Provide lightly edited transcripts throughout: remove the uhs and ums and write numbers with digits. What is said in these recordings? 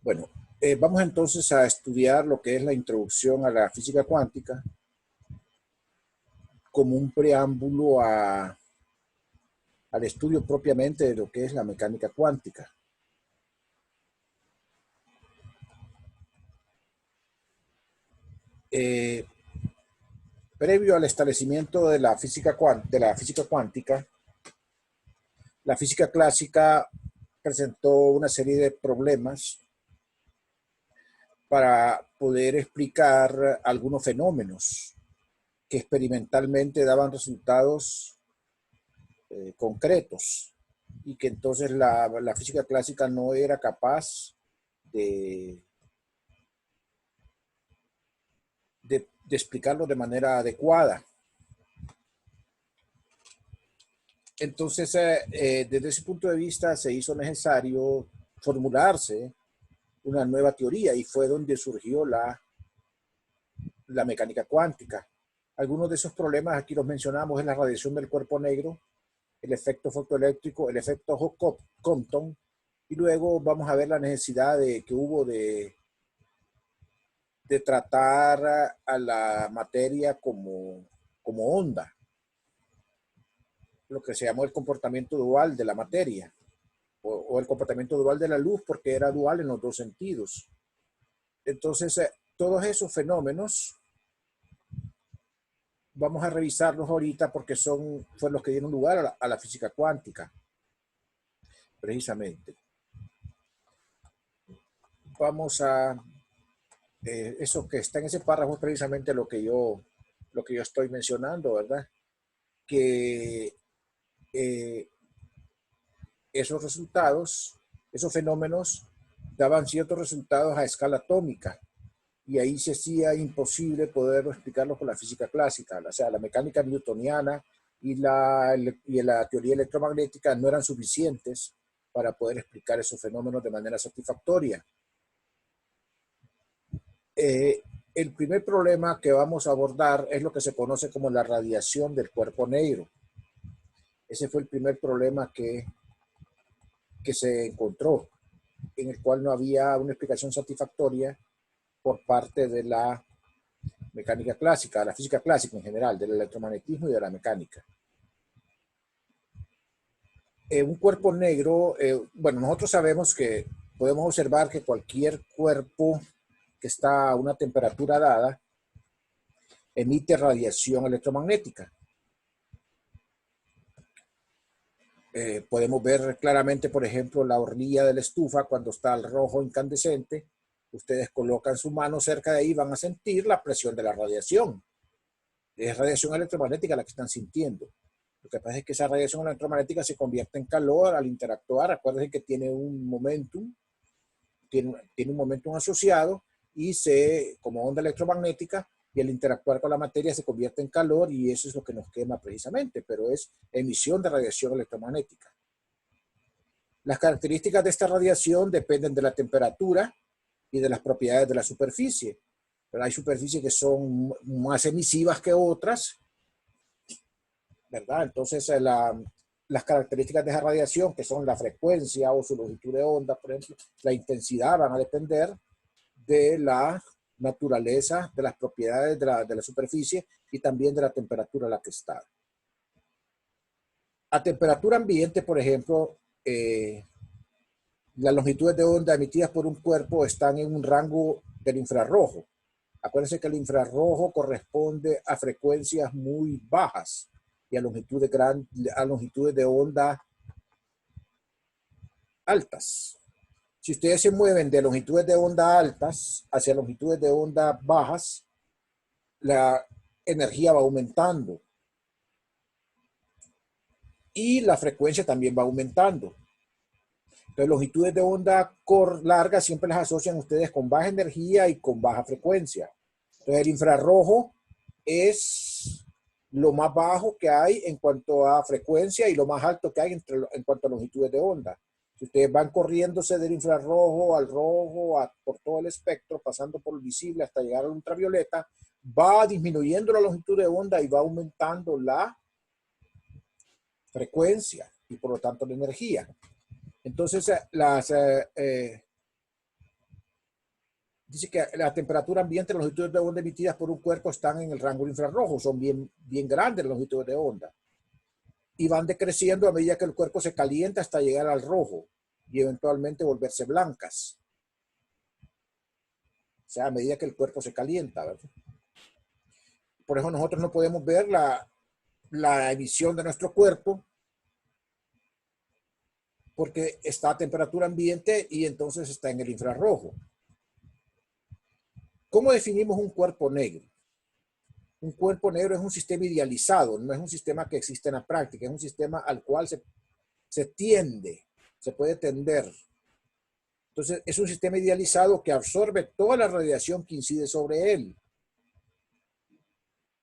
Bueno, vamos entonces a estudiar lo que es la introducción a la física cuántica como un preámbulo al estudio propiamente de lo que es la mecánica cuántica. Previo al establecimiento de la física cuántica, la física clásica presentó una serie de problemas para poder explicar algunos fenómenos que experimentalmente daban resultados concretos y que entonces la física clásica no era capaz de explicarlo de manera adecuada. Entonces, desde ese punto de vista se hizo necesario formularse una nueva teoría y fue donde surgió la mecánica cuántica. Algunos de esos problemas aquí los mencionamos: es la radiación del cuerpo negro, el efecto fotoeléctrico, el efecto Compton, y luego vamos a ver la necesidad que hubo de tratar a la materia como onda, lo que se llamó el comportamiento dual de la materia, o el comportamiento dual de la luz, porque era dual en los dos sentidos. Entonces, todos esos fenómenos vamos a revisarlos ahorita porque fueron los que dieron lugar a la física cuántica, precisamente. Vamos a... eso que está en ese párrafo es precisamente lo que yo estoy mencionando, ¿verdad? Que esos resultados, esos fenómenos, daban ciertos resultados a escala atómica, y ahí se hacía imposible poder explicarlo con la física clásica. O sea, la mecánica newtoniana y la teoría electromagnética no eran suficientes para poder explicar esos fenómenos de manera satisfactoria. El primer problema que vamos a abordar es lo que se conoce como la radiación del cuerpo negro. Ese fue el primer problema que se encontró, en el cual no había una explicación satisfactoria por parte de la mecánica clásica, de la física clásica en general, del electromagnetismo y de la mecánica. Un cuerpo negro, bueno, nosotros sabemos que podemos observar que cualquier cuerpo que está a una temperatura dada emite radiación electromagnética. Podemos ver claramente, por ejemplo, la hornilla de la estufa cuando está al rojo incandescente. Ustedes colocan su mano cerca de ahí y van a sentir la presión de la radiación. Es radiación electromagnética la que están sintiendo. Lo que pasa es que esa radiación electromagnética se convierte en calor al interactuar. Acuérdense que tiene un momentum, tiene un momentum asociado, y como onda electromagnética, y al interactuar con la materia se convierte en calor, y eso es lo que nos quema precisamente, pero es emisión de radiación electromagnética. Las características de esta radiación dependen de la temperatura y de las propiedades de la superficie. Pero hay superficies que son más emisivas que otras, ¿verdad? Entonces, las características de esa radiación, que son la frecuencia o su longitud de onda, por ejemplo, la intensidad, van a depender de la naturaleza, de las propiedades de la superficie y también de la temperatura a la que está. A temperatura ambiente, por ejemplo, las longitudes de onda emitidas por un cuerpo están en un rango del infrarrojo. Acuérdense que el infrarrojo corresponde a frecuencias muy bajas y a longitudes de onda altas. Si ustedes se mueven de longitudes de onda altas hacia longitudes de onda bajas, la energía va aumentando y la frecuencia también va aumentando. Entonces, longitudes de onda largas siempre las asocian ustedes con baja energía y con baja frecuencia. Entonces, el infrarrojo es lo más bajo que hay en cuanto a frecuencia y lo más alto que hay en cuanto a longitudes de onda. Si ustedes van corriéndose del infrarrojo al rojo, por todo el espectro, pasando por el visible hasta llegar al ultravioleta, va disminuyendo la longitud de onda y va aumentando la frecuencia y por lo tanto la energía. Entonces, dice que la temperatura ambiente, las longitudes de onda emitidas por un cuerpo están en el rango infrarrojo, son bien grandes las longitudes de onda. Y van decreciendo a medida que el cuerpo se calienta hasta llegar al rojo y eventualmente volverse blancas. O sea, a medida que el cuerpo se calienta, ¿verdad? Por eso nosotros no podemos ver la emisión de nuestro cuerpo porque está a temperatura ambiente y entonces está en el infrarrojo. ¿Cómo definimos un cuerpo negro? Un cuerpo negro es un sistema idealizado, no es un sistema que existe en la práctica, es un sistema al cual se tiende, se puede tender. Entonces, es un sistema idealizado que absorbe toda la radiación que incide sobre él.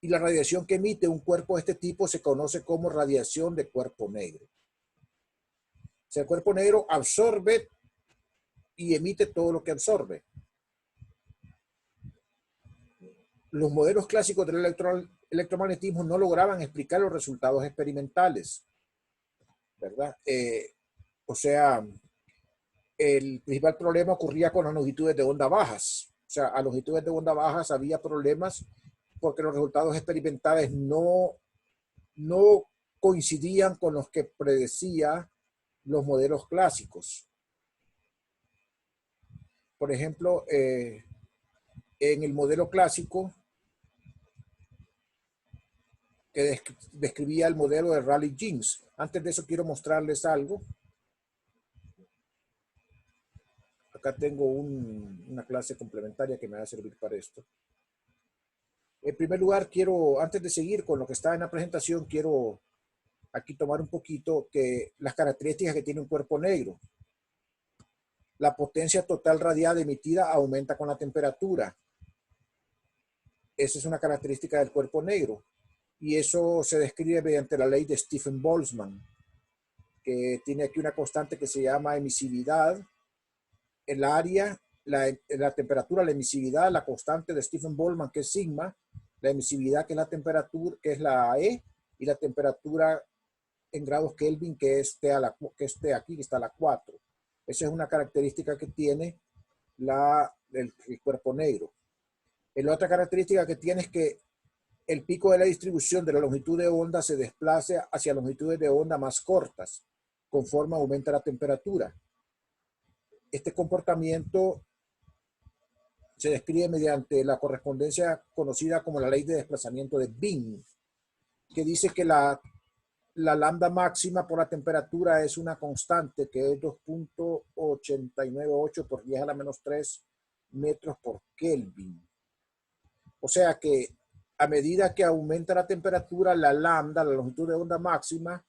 Y la radiación que emite un cuerpo de este tipo se conoce como radiación de cuerpo negro. O sea, el cuerpo negro absorbe y emite todo lo que absorbe. Los modelos clásicos del electromagnetismo no lograban explicar los resultados experimentales, ¿verdad? O sea, el principal problema ocurría con las longitudes de onda bajas. O sea, a longitudes de onda bajas había problemas porque los resultados experimentales no coincidían con los que predecía los modelos clásicos. Por ejemplo, en el modelo clásico que describía el modelo de Rayleigh-Jeans. Antes de eso quiero mostrarles algo. Acá tengo una clase complementaria que me va a servir para esto. En primer lugar, antes de seguir con lo que está en la presentación, quiero aquí tomar un poquito las características que tiene un cuerpo negro. La potencia total radiada emitida aumenta con la temperatura. Esa es una característica del cuerpo negro. Y eso se describe mediante la ley de Stephen Boltzmann, que tiene aquí una constante que se llama emisividad, el área, la temperatura, la emisividad, la constante de Stephen Boltzmann, que es sigma, la emisividad, que es la temperatura, que es la E, y la temperatura en grados Kelvin, que es T aquí, que está a la 4. Esa es una característica que tiene el cuerpo negro. La otra característica que tiene es que el pico de la distribución de la longitud de onda se desplaza hacia longitudes de onda más cortas, conforme aumenta la temperatura. Este comportamiento se describe mediante la correspondencia conocida como la ley de desplazamiento de Wien, que dice que la lambda máxima por la temperatura es una constante que es 2.898 por 10 a la menos 3 metros por Kelvin. O sea que a medida que aumenta la temperatura, la lambda, la longitud de onda máxima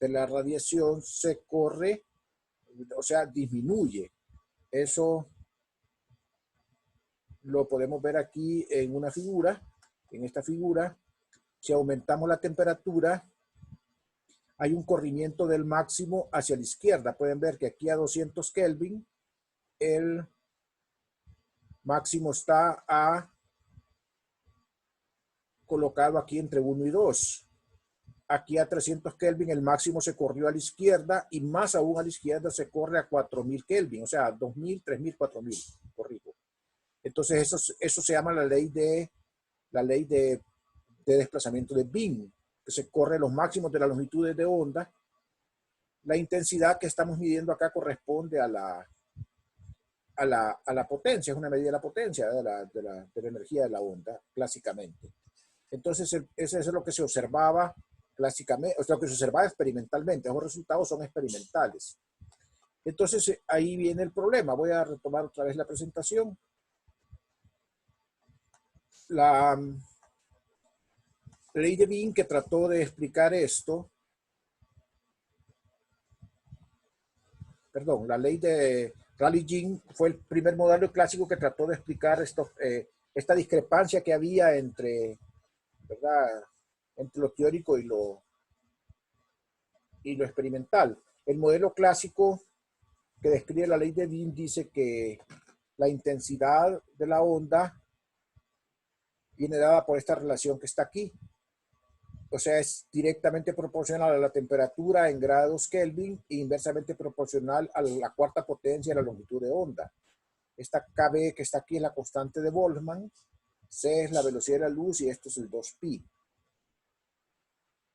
de la radiación se corre, o sea, disminuye. Eso lo podemos ver aquí en una figura. En esta figura, si aumentamos la temperatura, hay un corrimiento del máximo hacia la izquierda. Pueden ver que aquí a 200 Kelvin, el máximo está colocado aquí entre 1 y 2. Aquí a 300 Kelvin el máximo se corrió a la izquierda y más aún a la izquierda se corre a 4000 Kelvin, o sea, 2000, 3000, 4000, corrijo. Entonces eso se llama la ley de desplazamiento de Wien, que se corre los máximos de las longitudes de onda. La intensidad que estamos midiendo acá corresponde a la potencia, es una medida de la potencia de la energía de la onda, clásicamente. Entonces, eso es lo que se observaba clásicamente, o sea, lo que se observaba experimentalmente. Los resultados son experimentales. Entonces, ahí viene el problema. Voy a retomar otra vez la presentación. La ley de Wien, que trató de explicar esto, perdón, la ley de Rayleigh-Jeans fue el primer modelo clásico que trató de explicar esta discrepancia que había entre, ¿verdad?, entre lo teórico y lo experimental. El modelo clásico que describe la ley de Wien dice que la intensidad de la onda viene dada por esta relación que está aquí. O sea, es directamente proporcional a la temperatura en grados Kelvin e inversamente proporcional a la cuarta potencia de la longitud de onda. Esta KB que está aquí es la constante de Boltzmann, C es la velocidad de la luz y esto es el 2pi.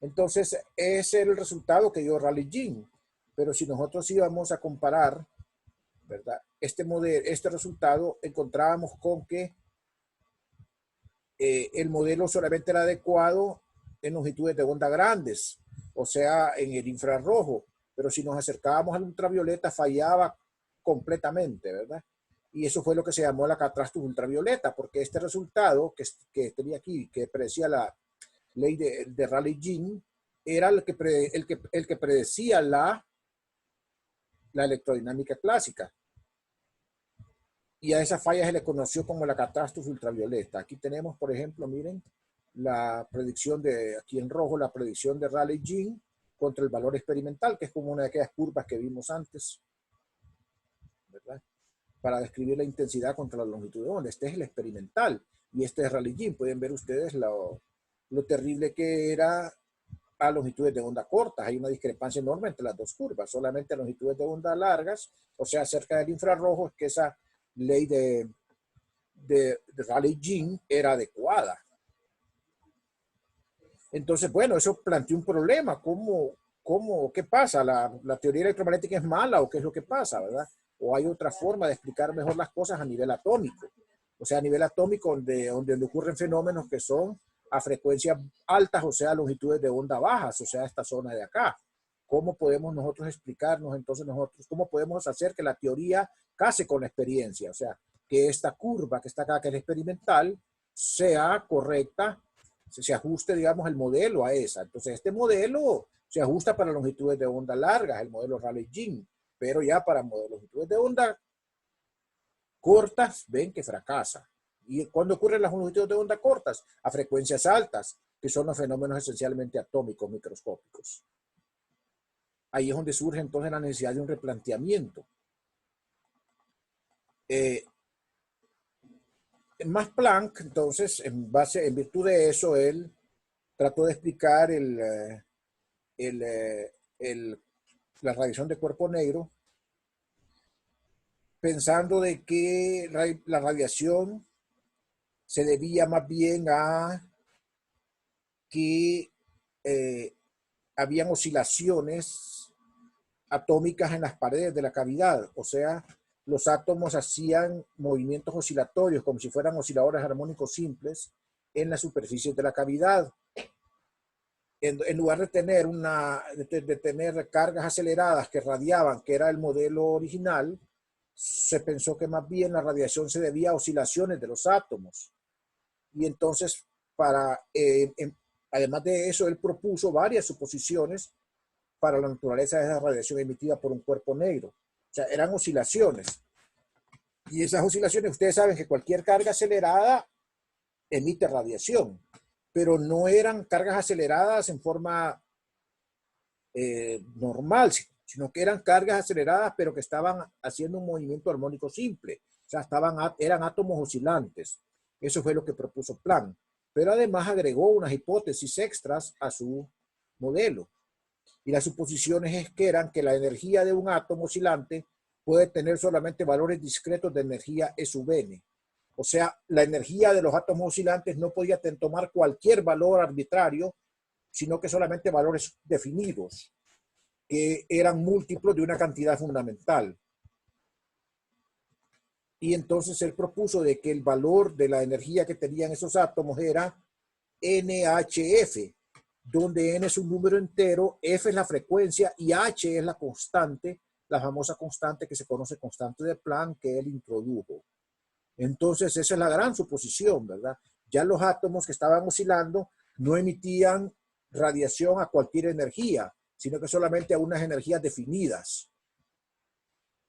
Entonces, ese era el resultado que dio Rayleigh-Jean. Pero si nosotros íbamos a comparar, ¿verdad?, este resultado, encontrábamos con que el modelo solamente era adecuado en longitudes de onda grandes, o sea, en el infrarrojo. Pero si nos acercábamos al ultravioleta, fallaba completamente, ¿verdad? Y eso fue lo que se llamó la catástrofe ultravioleta, porque este resultado que tenía aquí, que predecía la ley de Rayleigh-Jean, era el que predecía la electrodinámica clásica. Y a esa falla se le conoció como la catástrofe ultravioleta. Aquí tenemos, por ejemplo, miren, la predicción aquí en rojo, la predicción de Rayleigh-Jean contra el valor experimental, que es como una de aquellas curvas que vimos antes, ¿verdad?, para describir la intensidad contra la longitud de onda. Este es el experimental y este es Rayleigh-Jean. Pueden ver ustedes lo terrible que era a longitudes de onda cortas. Hay una discrepancia enorme entre las dos curvas. Solamente a longitudes de onda largas, o sea, cerca del infrarrojo, es que esa ley de Rayleigh-Jean era adecuada. Entonces, bueno, eso planteó un problema. ¿Qué pasa? ¿La teoría electromagnética es mala o qué es lo que pasa, verdad? ¿O hay otra forma de explicar mejor las cosas a nivel atómico? O sea, a nivel atómico donde ocurren fenómenos que son a frecuencias altas, o sea, longitudes de onda bajas, o sea, esta zona de acá. ¿Cómo podemos nosotros explicarnos entonces cómo podemos hacer que la teoría case con la experiencia? O sea, que esta curva que está acá, que es experimental, sea correcta, se ajuste, digamos, el modelo a esa. Entonces, este modelo se ajusta para longitudes de onda largas, el modelo Rayleigh-Jean, pero ya para longitudes de onda cortas, ven que fracasa. ¿Y cuándo ocurren las longitudes de onda cortas? A frecuencias altas, que son los fenómenos esencialmente atómicos microscópicos. Ahí es donde surge entonces la necesidad de un replanteamiento. Max Planck, entonces, en virtud de eso, él trató de explicar la radiación de cuerpo negro, pensando de que la radiación se debía más bien a que habían oscilaciones atómicas en las paredes de la cavidad, o sea, los átomos hacían movimientos oscilatorios como si fueran osciladores armónicos simples en la superficie de la cavidad. En lugar de tener cargas aceleradas que radiaban, que era el modelo original, se pensó que más bien la radiación se debía a oscilaciones de los átomos. Y entonces, además de eso, él propuso varias suposiciones para la naturaleza de esa radiación emitida por un cuerpo negro. O sea, eran oscilaciones. Y esas oscilaciones, ustedes saben que cualquier carga acelerada emite radiación, pero no eran cargas aceleradas en forma normal, sino que eran cargas aceleradas, pero que estaban haciendo un movimiento armónico simple. O sea, eran átomos oscilantes. Eso fue lo que propuso Planck. Pero además agregó unas hipótesis extras a su modelo. Y las suposiciones es que eran que la energía de un átomo oscilante puede tener solamente valores discretos de energía E sub n. O sea, la energía de los átomos oscilantes no podía tomar cualquier valor arbitrario, sino que solamente valores definidos, que eran múltiplos de una cantidad fundamental. Y entonces él propuso de que el valor de la energía que tenían esos átomos era NHF, donde N es un número entero, F es la frecuencia y H es la constante, la famosa constante que se conoce constante de Planck que él introdujo. Entonces esa es la gran suposición, ¿verdad? Ya los átomos que estaban oscilando no emitían radiación a cualquier energía, sino que solamente a unas energías definidas.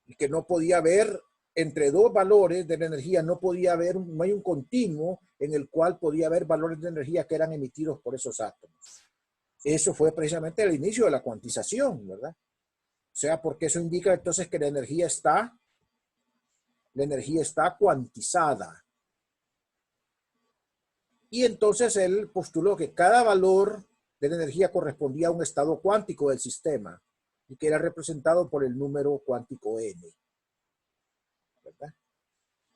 Y que no podía haber, entre dos valores de la energía, no hay un continuo en el cual podía haber valores de energía que eran emitidos por esos átomos. Eso fue precisamente el inicio de la cuantización, ¿verdad? O sea, porque eso indica entonces que la energía está cuantizada. Y entonces él postuló que cada valor de la energía correspondía a un estado cuántico del sistema y que era representado por el número cuántico n, ¿verdad?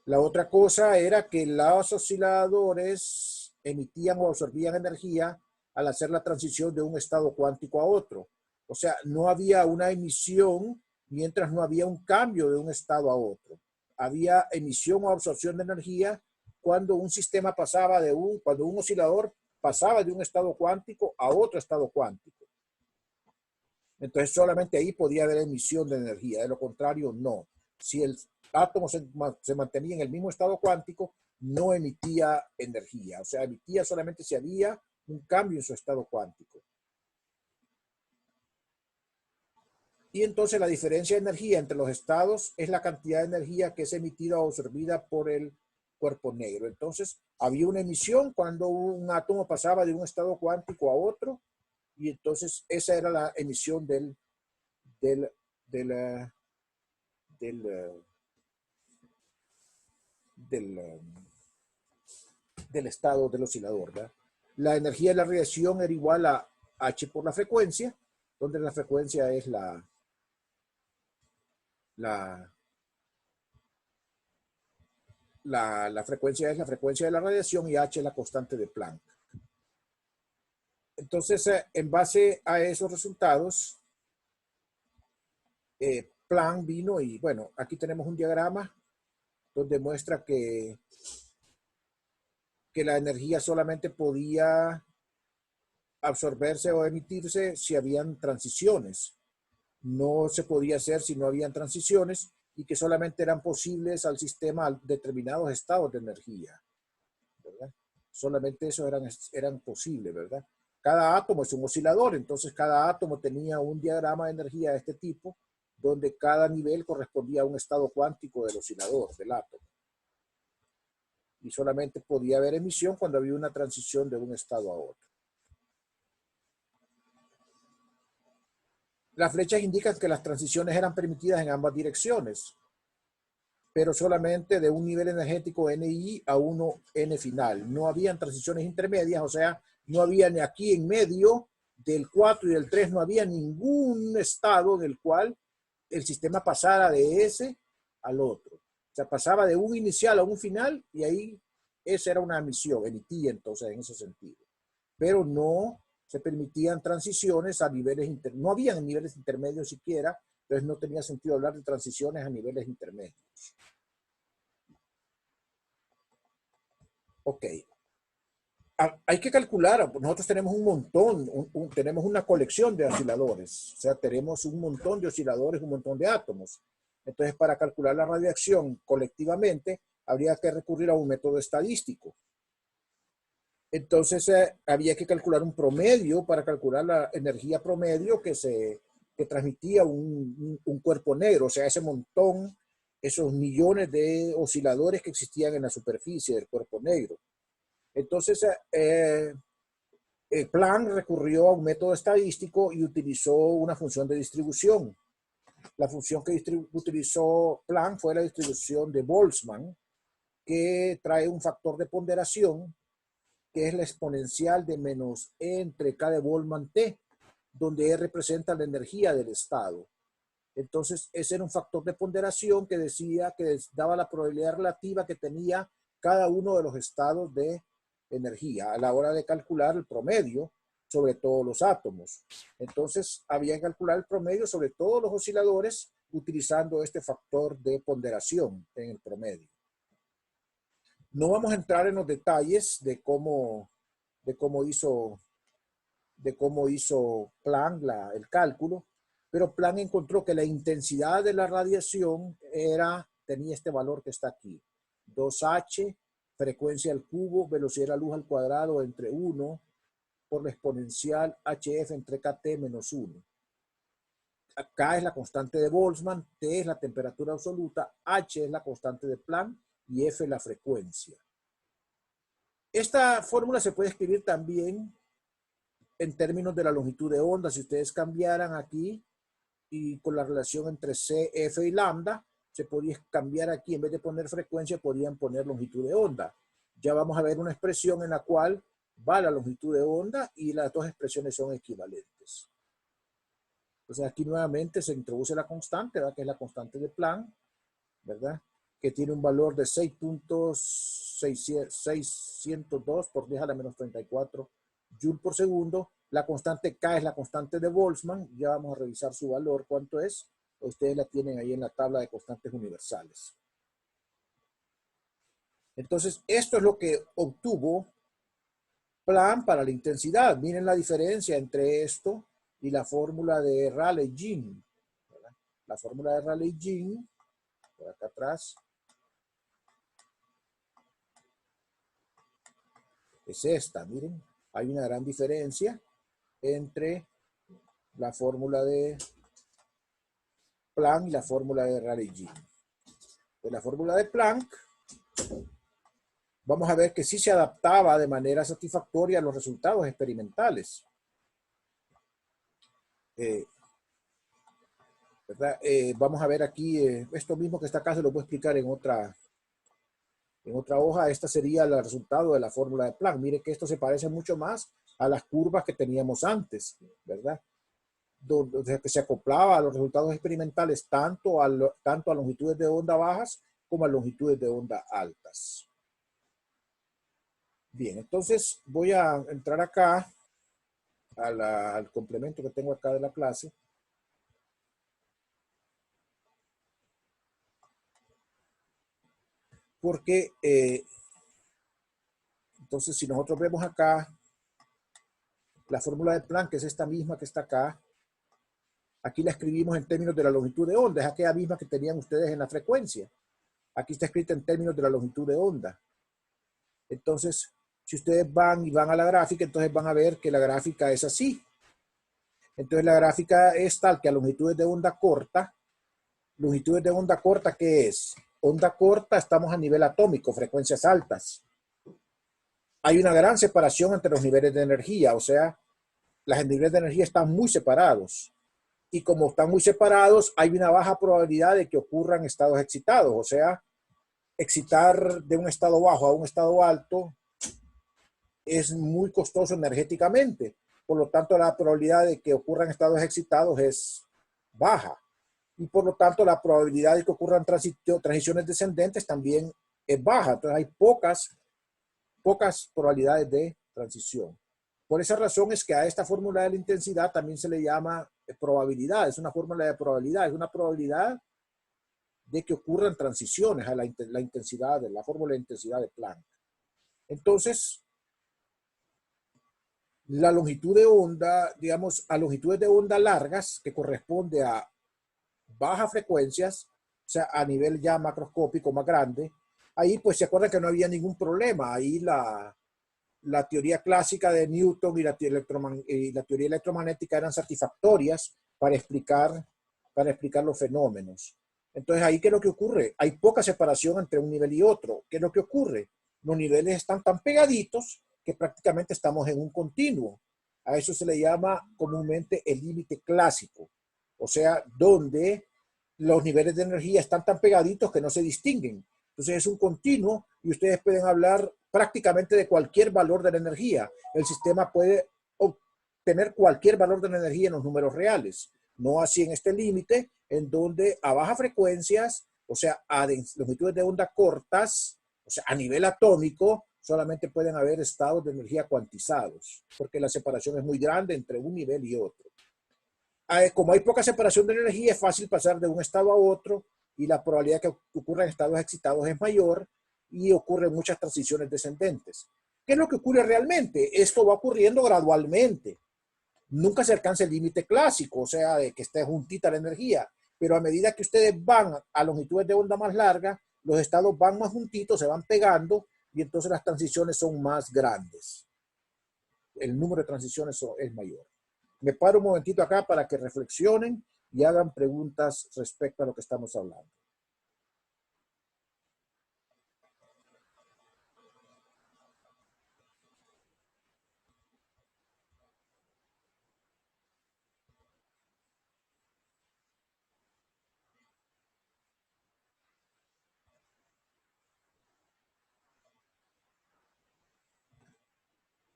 La otra cosa era que los osciladores emitían o absorbían energía al hacer la transición de un estado cuántico a otro. O sea, no había una emisión mientras no había un cambio de un estado a otro. Había emisión o absorción de energía cuando un sistema pasaba cuando un oscilador pasaba de un estado cuántico a otro estado cuántico. Entonces solamente ahí podía haber emisión de energía, de lo contrario no. Si el átomo se mantenía en el mismo estado cuántico, no emitía energía, o sea, emitía solamente si había un cambio en su estado cuántico. Y entonces la diferencia de energía entre los estados es la cantidad de energía que es emitida o absorbida por el cuerpo negro. Entonces había una emisión cuando un átomo pasaba de un estado cuántico a otro, y entonces esa era la emisión del, del, del, del, del, del estado del oscilador, ¿verdad? La energía de la radiación era igual a H por la frecuencia, donde la frecuencia es la, la frecuencia es la frecuencia de la radiación y H es la constante de Planck. Entonces, en base a esos resultados, Planck vino y, bueno, aquí tenemos un diagrama donde muestra que la energía solamente podía absorberse o emitirse si habían transiciones. No se podía hacer si no habían transiciones, y que solamente eran posibles al sistema determinados estados de energía, ¿verdad? Solamente eso eran posibles, ¿verdad? Cada átomo es un oscilador, entonces cada átomo tenía un diagrama de energía de este tipo, donde cada nivel correspondía a un estado cuántico del oscilador, del átomo. Y solamente podía haber emisión cuando había una transición de un estado a otro. Las flechas indican que las transiciones eran permitidas en ambas direcciones, pero solamente de un nivel energético NI a 1N final. No habían transiciones intermedias, o sea, no había ni aquí en medio del 4 y del 3, no había ningún estado en el cual el sistema pasara de ese al otro. O sea, pasaba de un inicial a un final, y ahí esa era una emisión, emitía entonces en ese sentido. Pero no se permitían transiciones a niveles intermedios, no habían niveles intermedios siquiera, entonces no tenía sentido hablar de transiciones a niveles intermedios. Ok. Hay que calcular, nosotros tenemos un montón, tenemos una colección de osciladores, o sea, tenemos un montón de osciladores, un montón de átomos. Entonces, para calcular la radiación colectivamente, habría que recurrir a un método estadístico. Entonces, había que calcular un promedio para calcular la energía promedio que transmitía un cuerpo negro, o sea, ese montón, esos millones de osciladores que existían en la superficie del cuerpo negro. Entonces, Planck recurrió a un método estadístico y utilizó una función de distribución. La función que utilizó Planck fue la distribución de Boltzmann, que trae un factor de ponderación que es la exponencial de menos E entre K de Boltzmann T, donde E representa la energía del estado. Entonces, ese era un factor de ponderación que decía que daba la probabilidad relativa que tenía cada uno de los estados de energía a la hora de calcular el promedio sobre todos los átomos. Entonces, había que calcular el promedio sobre todos los osciladores utilizando este factor de ponderación en el promedio. No vamos a entrar en los detalles de cómo hizo Planck el cálculo, pero Planck encontró que la intensidad de la radiación tenía este valor que está aquí, 2H, frecuencia al cubo, velocidad de la luz al cuadrado entre 1 por la exponencial HF entre KT menos 1. K es la constante de Boltzmann, T es la temperatura absoluta, H es la constante de Planck y F es la frecuencia. Esta fórmula se puede escribir también en términos de la longitud de onda. Si ustedes cambiaran aquí y con la relación entre C, F y lambda, se podría cambiar aquí, en vez de poner frecuencia, podrían poner longitud de onda. Ya vamos a ver una expresión en la cual va la longitud de onda y las dos expresiones son equivalentes. Entonces aquí nuevamente se introduce la constante, ¿verdad? Que es la constante de Planck, ¿verdad? que tiene un valor de 6.602 por 10 a la menos 34 Joule por segundo. La constante K es la constante de Boltzmann. Ya vamos a revisar su valor, cuánto es. Ustedes la tienen ahí en la tabla de constantes universales. Entonces, esto es lo que obtuvo Planck para la intensidad. Miren la diferencia entre esto y la fórmula de Rayleigh-Jean. La fórmula de Rayleigh-Jean, por acá atrás, es esta. Miren, hay una gran diferencia entre la fórmula de Planck y la fórmula de Rayleigh-Jean. De la fórmula de Planck, vamos a ver que sí se adaptaba de manera satisfactoria a los resultados experimentales. Vamos a ver aquí, esto mismo que está acá se lo voy a explicar en otra hoja. Esta sería el resultado de la fórmula de Planck. Mire que esto se parece mucho más a las curvas que teníamos antes, ¿verdad? Donde que se acoplaba a los resultados experimentales tanto a longitudes de onda bajas como a longitudes de onda altas. Bien, entonces voy a entrar acá al complemento que tengo acá de la clase. Porque, entonces, si nosotros vemos acá la fórmula de Planck, que es esta misma que está acá, aquí la escribimos en términos de la longitud de onda, es aquella misma que tenían ustedes en la frecuencia. Aquí está escrita en términos de la longitud de onda. Entonces, si ustedes van a la gráfica, entonces van a ver que la gráfica es así. Entonces, la gráfica es tal que a longitudes de onda corta, ¿qué es? Onda corta, estamos a nivel atómico, frecuencias altas. Hay una gran separación entre los niveles de energía, o sea, los niveles de energía están muy separados. Y como están muy separados, hay una baja probabilidad de que ocurran estados excitados, o sea, excitar de un estado bajo a un estado alto es muy costoso energéticamente. Por lo tanto, la probabilidad de que ocurran estados excitados es baja. Y por lo tanto, la probabilidad de que ocurran transiciones descendentes también es baja. Entonces, hay pocas probabilidades de transición. Por esa razón es que a esta fórmula de la intensidad también se le llama probabilidad. Es una fórmula de probabilidad. Es una probabilidad de que ocurran transiciones a la intensidad, de la fórmula de intensidad de Planck. Entonces, la longitud de onda, digamos, a longitudes de onda largas, que corresponde a bajas frecuencias, o sea, a nivel ya macroscópico más grande, ahí pues se acuerdan que no había ningún problema. Ahí la teoría clásica de Newton y la teoría electromagnética eran satisfactorias para explicar los fenómenos. Entonces, ahí, ¿qué es lo que ocurre? Hay poca separación entre un nivel y otro. ¿Qué es lo que ocurre? Los niveles están tan pegaditos que prácticamente estamos en un continuo. A eso se le llama comúnmente el límite clásico. O sea, donde los niveles de energía están tan pegaditos que no se distinguen. Entonces es un continuo y ustedes pueden hablar prácticamente de cualquier valor de la energía. El sistema puede obtener cualquier valor de la energía en los números reales. No así en este límite, en donde a bajas frecuencias, o sea, a longitudes de onda cortas, o sea, a nivel atómico, solamente pueden haber estados de energía cuantizados, porque la separación es muy grande entre un nivel y otro. Como hay poca separación de energía, es fácil pasar de un estado a otro y la probabilidad de que ocurran estados excitados es mayor y ocurren muchas transiciones descendentes. ¿Qué es lo que ocurre realmente? Esto va ocurriendo gradualmente. Nunca se alcanza el límite clásico, o sea, de que esté juntita la energía, pero a medida que ustedes van a longitudes de onda más largas, los estados van más juntitos, se van pegando y entonces las transiciones son más grandes. El número de transiciones es mayor. Me paro un momentito acá para que reflexionen y hagan preguntas respecto a lo que estamos hablando.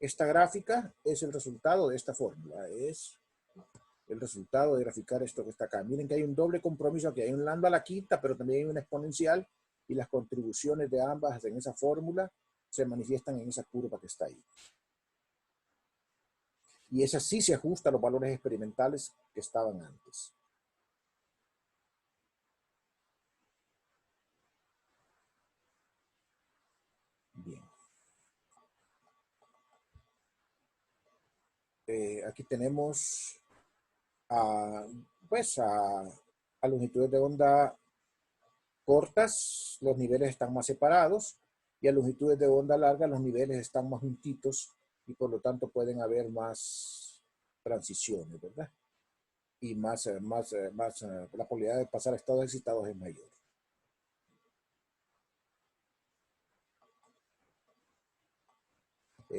Esta gráfica es el resultado de esta fórmula. Es el resultado de graficar esto que está acá. Miren que hay un doble compromiso aquí. Hay un lambda a la quinta, pero también hay una exponencial y las contribuciones de ambas en esa fórmula se manifiestan en esa curva que está ahí. Y esa sí se ajusta a los valores experimentales que estaban antes. Bien. Aquí tenemos pues a longitudes de onda cortas, los niveles están más separados, y a longitudes de onda larga los niveles están más juntitos y por lo tanto pueden haber más transiciones, ¿verdad? Y la probabilidad de pasar a estados excitados es mayor.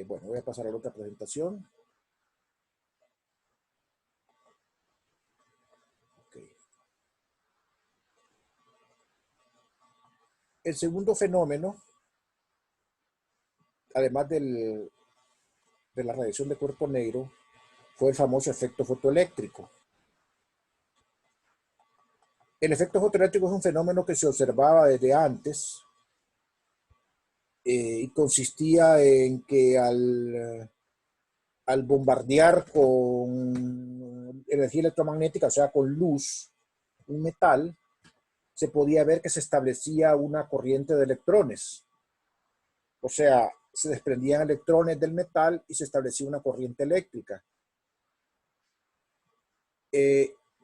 Bueno, voy a pasar a la otra presentación. Okay. El segundo fenómeno, además de la radiación de cuerpo negro, fue el famoso efecto fotoeléctrico. El efecto fotoeléctrico es un fenómeno que se observaba desde antes y consistía en que al bombardear con energía electromagnética, o sea, con luz, un metal, se podía ver que se establecía una corriente de electrones. O sea, se desprendían electrones del metal y se establecía una corriente eléctrica.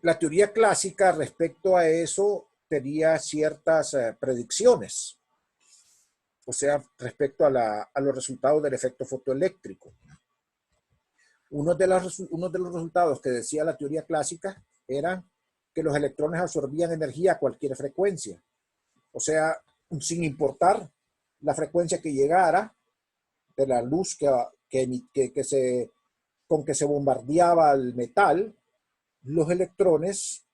La teoría clásica respecto a eso tenía ciertas predicciones, o sea, respecto a los resultados del efecto fotoeléctrico. Uno de los resultados que decía la teoría clásica era que los electrones absorbían energía a cualquier frecuencia, o sea, sin importar la frecuencia que llegara de la luz con que se bombardeaba el metal, los electrones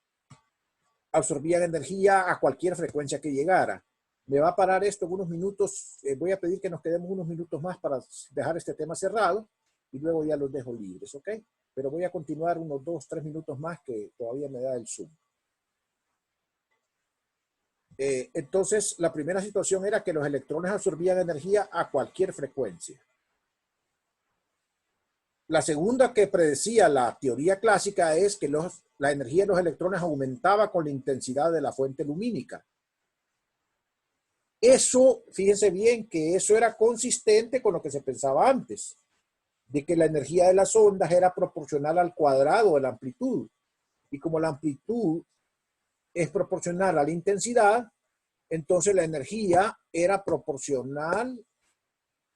absorbían energía a cualquier frecuencia que llegara. Me va a parar esto en unos minutos. Voy a pedir que nos quedemos unos minutos más para dejar este tema cerrado y luego ya los dejo libres, ¿ok? Pero voy a continuar unos 2, 3 minutos más que todavía me da el Zoom. Entonces, la primera situación era que los electrones absorbían energía a cualquier frecuencia. La segunda que predecía la teoría clásica es que la energía de los electrones aumentaba con la intensidad de la fuente lumínica. Eso, fíjense bien, que eso era consistente con lo que se pensaba antes, de que la energía de las ondas era proporcional al cuadrado de la amplitud. Y como la amplitud es proporcional a la intensidad, entonces la energía era proporcional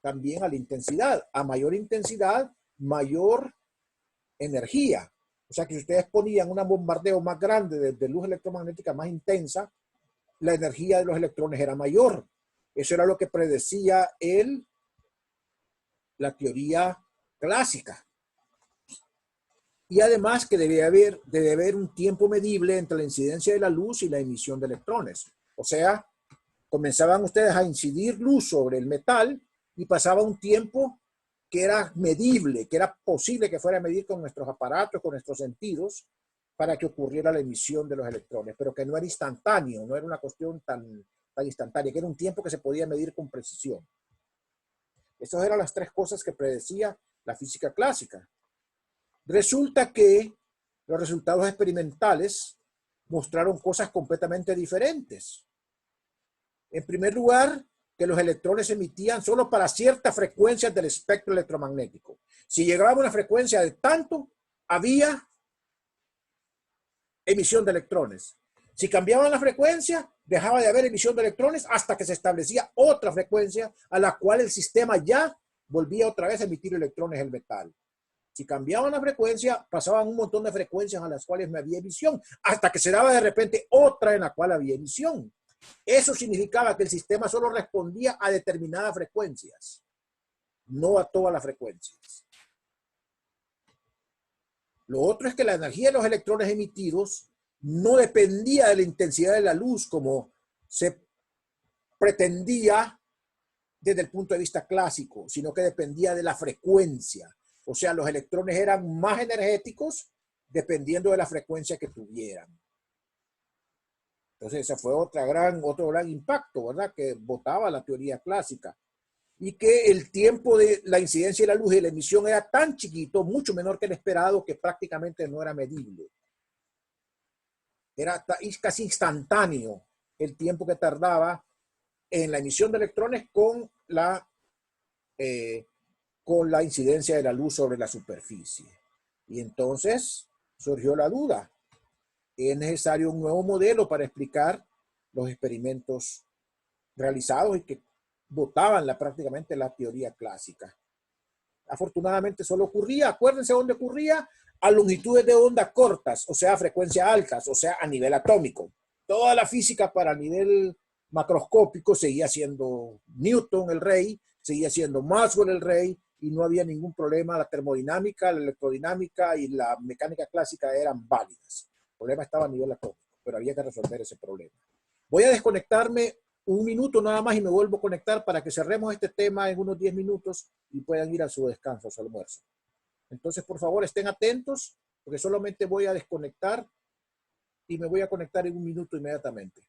también a la intensidad. A mayor intensidad, mayor energía. O sea que si ustedes ponían un bombardeo más grande de luz electromagnética más intensa, la energía de los electrones era mayor. Eso era lo que predecía la teoría clásica. Y además que debe haber un tiempo medible entre la incidencia de la luz y la emisión de electrones. O sea, comenzaban ustedes a incidir luz sobre el metal y pasaba un tiempo que era medible, que era posible que fuera a medir con nuestros aparatos, con nuestros sentidos, para que ocurriera la emisión de los electrones, pero que no era instantáneo, no era una cuestión tan instantánea, que era un tiempo que se podía medir con precisión. Esas eran las tres cosas que predecía la física clásica. Resulta que los resultados experimentales mostraron cosas completamente diferentes. En primer lugar, que los electrones se emitían solo para ciertas frecuencias del espectro electromagnético. Si llegaba a una frecuencia de tanto, había emisión de electrones. Si cambiaban la frecuencia, dejaba de haber emisión de electrones hasta que se establecía otra frecuencia a la cual el sistema ya volvía otra vez a emitir electrones del metal. Si cambiaban la frecuencia, pasaban un montón de frecuencias a las cuales no había emisión, hasta que se daba de repente otra en la cual había emisión. Eso significaba que el sistema solo respondía a determinadas frecuencias, no a todas las frecuencias. Lo otro es que la energía de los electrones emitidos no dependía de la intensidad de la luz como se pretendía desde el punto de vista clásico, sino que dependía de la frecuencia. O sea, los electrones eran más energéticos dependiendo de la frecuencia que tuvieran. Entonces ese fue otro gran impacto, ¿verdad? Que botaba la teoría clásica. Y que el tiempo de la incidencia de la luz y la emisión era tan chiquito, mucho menor que el esperado, que prácticamente no era medible. Era casi instantáneo el tiempo que tardaba en la emisión de electrones con la incidencia de la luz sobre la superficie. Y entonces surgió la duda. Es necesario un nuevo modelo para explicar los experimentos realizados y que botaban prácticamente la teoría clásica. Afortunadamente solo ocurría, acuérdense dónde ocurría, a longitudes de onda cortas, o sea, a frecuencias altas, o sea, a nivel atómico. Toda la física para nivel macroscópico seguía siendo Newton el rey, seguía siendo Maxwell el rey, y no había ningún problema. La termodinámica, la electrodinámica y la mecánica clásica eran válidas. El problema estaba a nivel atómico, pero había que resolver ese problema. Voy a desconectarme un minuto nada más y me vuelvo a conectar para que cerremos este tema en unos 10 minutos y puedan ir a su descanso, a su almuerzo. Entonces, por favor, estén atentos, porque solamente voy a desconectar y me voy a conectar en un minuto inmediatamente.